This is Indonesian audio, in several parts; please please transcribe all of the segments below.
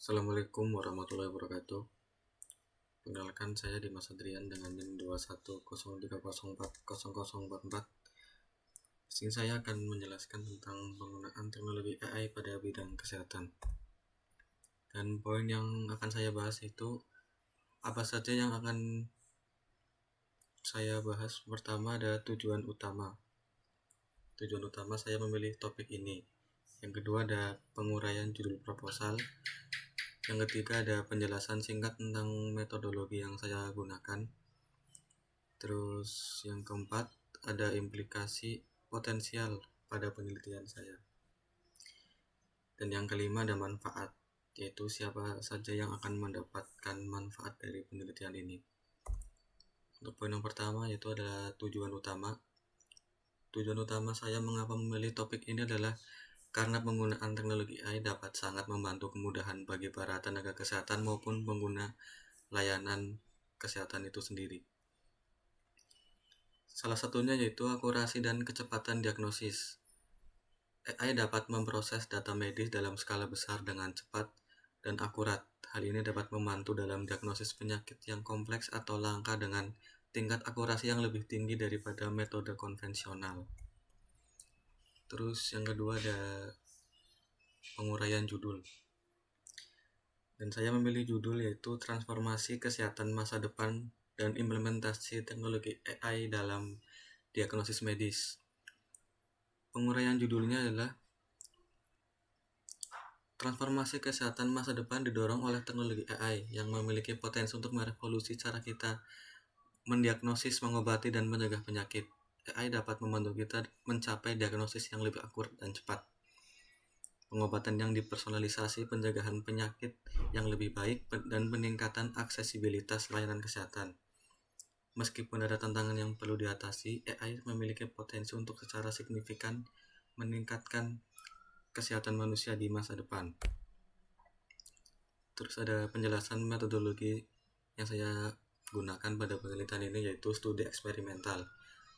Assalamualaikum warahmatullahi wabarakatuh. Perkenalkan, saya Dimas Adrian dengan NIM 21030404044. Di sini saya akan menjelaskan tentang penggunaan teknologi AI pada bidang kesehatan. Dan poin yang akan saya bahas itu apa saja yang akan saya bahas. Pertama ada tujuan utama. Tujuan utama saya memilih topik ini. Yang kedua ada penguraian judul proposal. Yang ketiga ada penjelasan singkat tentang metodologi yang saya gunakan. Terus yang keempat ada implikasi potensial pada penelitian saya. Dan yang kelima ada manfaat, yaitu siapa saja yang akan mendapatkan manfaat dari penelitian ini. Untuk poin yang pertama yaitu adalah tujuan utama. Tujuan utama saya mengapa memilih topik ini adalah karena penggunaan teknologi AI dapat sangat membantu kemudahan bagi para tenaga kesehatan maupun pengguna layanan kesehatan itu sendiri. Salah satunya yaitu akurasi dan kecepatan diagnosis. AI dapat memproses data medis dalam skala besar dengan cepat dan akurat. Hal ini dapat membantu dalam diagnosis penyakit yang kompleks atau langka dengan tingkat akurasi yang lebih tinggi daripada metode konvensional. Terus yang kedua ada penguraian judul. Dan saya memilih judul yaitu Transformasi Kesehatan Masa Depan dan Implementasi Teknologi AI dalam Diagnosis Medis. Penguraian judulnya adalah Transformasi kesehatan masa depan didorong oleh teknologi AI yang memiliki potensi untuk merevolusi cara kita mendiagnosis, mengobati, dan mencegah penyakit. AI dapat membantu kita mencapai diagnosis yang lebih akurat dan cepat, pengobatan yang dipersonalisasi, pencegahan penyakit yang lebih baik, dan peningkatan aksesibilitas layanan kesehatan. Meskipun ada tantangan yang perlu diatasi, AI memiliki potensi untuk secara signifikan meningkatkan kesehatan manusia di masa depan. Terus ada penjelasan metodologi yang saya gunakan pada penelitian ini yaitu studi eksperimental.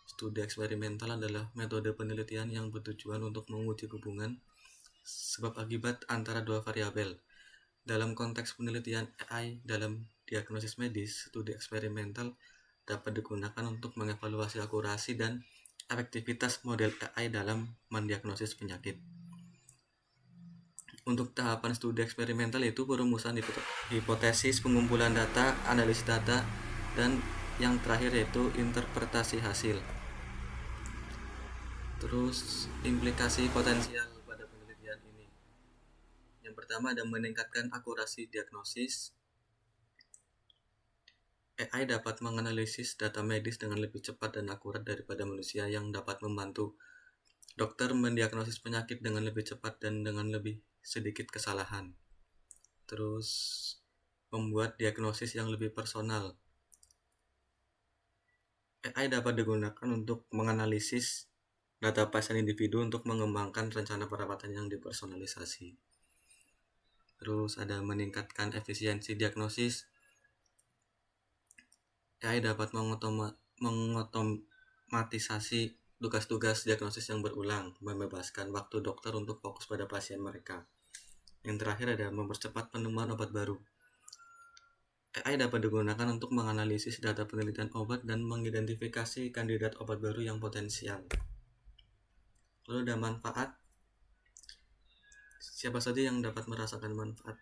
Studi eksperimental adalah metode penelitian yang bertujuan untuk menguji hubungan sebab akibat antara dua variabel. Dalam konteks penelitian AI dalam diagnosis medis, studi eksperimental dapat digunakan untuk mengevaluasi akurasi dan efektivitas model AI dalam mendiagnosis penyakit. Untuk tahapan studi eksperimental itu perumusan hipotesis, pengumpulan data, analisis data, dan yang terakhir yaitu interpretasi hasil. Terus implikasi potensial pada penelitian ini. Yang pertama ada meningkatkan akurasi diagnosis. AI dapat menganalisis data medis dengan lebih cepat dan akurat daripada manusia yang dapat membantu dokter mendiagnosis penyakit dengan lebih cepat dan dengan lebih sedikit kesalahan. Terus membuat diagnosis yang lebih personal. AI dapat digunakan untuk menganalisis data pasien individu untuk mengembangkan rencana perawatan yang dipersonalisasi. Terus ada meningkatkan efisiensi diagnosis. AI dapat mengotomatisasi tugas-tugas diagnosis yang berulang, membebaskan waktu dokter untuk fokus pada pasien mereka. Yang terakhir ada mempercepat penemuan obat baru. AI dapat digunakan untuk menganalisis data penelitian obat dan mengidentifikasi kandidat obat baru yang potensial. Lalu ada manfaat. Siapa saja yang dapat merasakan manfaat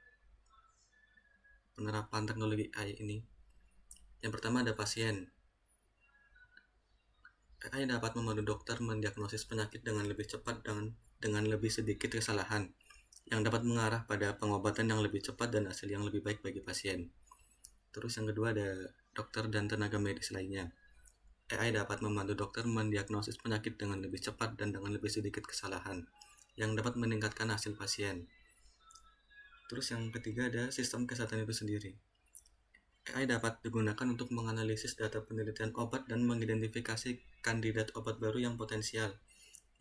penerapan teknologi AI ini? Yang pertama ada pasien. AI dapat membantu dokter mendiagnosis penyakit dengan lebih cepat dan dengan lebih sedikit kesalahan, yang dapat mengarah pada pengobatan yang lebih cepat dan hasil yang lebih baik bagi pasien. Terus yang kedua ada dokter dan tenaga medis lainnya. AI dapat membantu dokter mendiagnosis penyakit dengan lebih cepat dan dengan lebih sedikit kesalahan, yang dapat meningkatkan hasil pasien. Terus yang ketiga ada sistem kesehatan itu sendiri. AI dapat digunakan untuk menganalisis data penelitian obat dan mengidentifikasi kandidat obat baru yang potensial,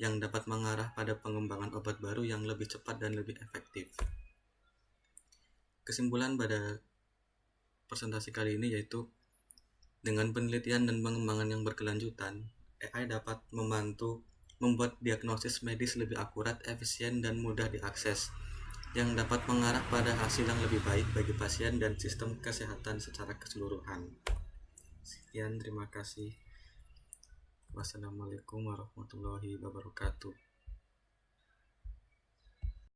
yang dapat mengarah pada pengembangan obat baru yang lebih cepat dan lebih efektif. Kesimpulan pada presentasi kali ini yaitu dengan penelitian dan pengembangan yang berkelanjutan, AI dapat membantu membuat diagnosis medis lebih akurat, efisien, dan mudah diakses. yang dapat mengarah pada hasil yang lebih baik bagi pasien dan sistem kesehatan secara keseluruhan. Sekian, terima kasih. Wassalamualaikum warahmatullahi wabarakatuh.